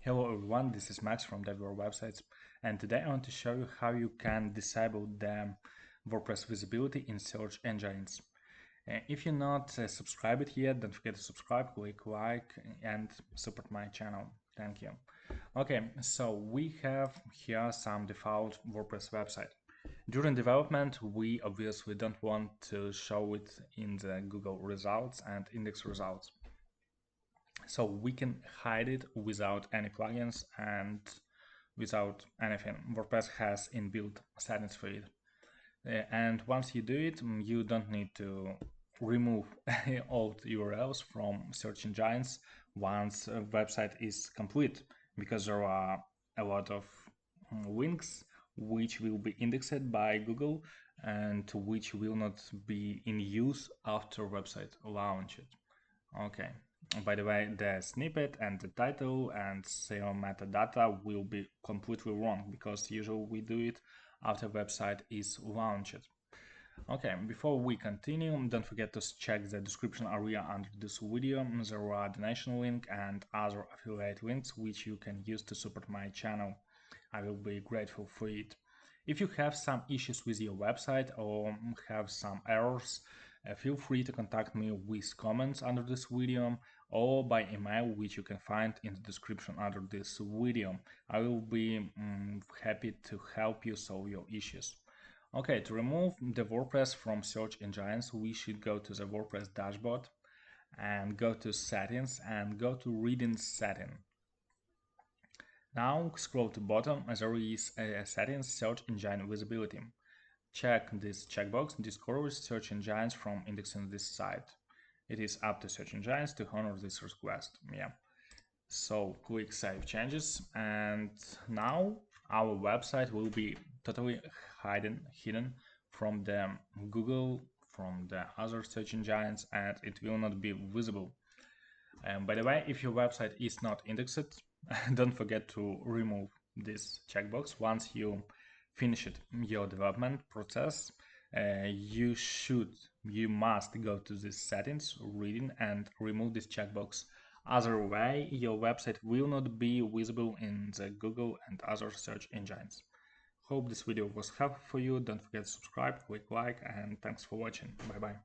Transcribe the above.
Hello everyone, this is Max from DIVI Builder websites, and today I want to show you how you can disable the WordPress visibility in search engines. If you're not subscribed yet, don't forget to subscribe, click like and support my channel. Thank you. Okay, so we have here some default WordPress website. During development, we obviously don't want to show it in the Google results and index results. So we can hide it without any plugins and without anything. WordPress has inbuilt settings for it. And once you do it, you don't need to remove old URLs from search engines once a website is complete, because there are a lot of links which will be indexed by Google and which will not be in use after website launch. Okay. By the way, the snippet and the title and SEO metadata will be completely wrong because usually we do it after website is launched. Okay, before we continue, don't forget to check the description area under this video. There are donation link and other affiliate links which you can use to support my channel. I will be grateful for it. If you have some issues with your website or have some errors, feel free to contact me with comments under this video or by email, which you can find in the description under this video. I will be happy to help you solve your issues. Okay, to remove the WordPress from search engines, we should go to the WordPress dashboard and go to settings and go to reading setting. Now scroll to bottom, there is a settings search engine visibility. Check this checkbox, discourage search engines from indexing this site. It is up to search engines to honor this request. Yeah. So click Save Changes, and now our website will be totally hidden from the Google, from the other search engines, and it will not be visible. And by the way, if your website is not indexed, don't forget to remove this checkbox. Once you finish your development process, you must go to the settings, reading, and remove this checkbox. Otherwise, your website will not be visible in the Google and other search engines. Hope this video was helpful for you. Don't forget to subscribe, click like, and thanks for watching. Bye bye.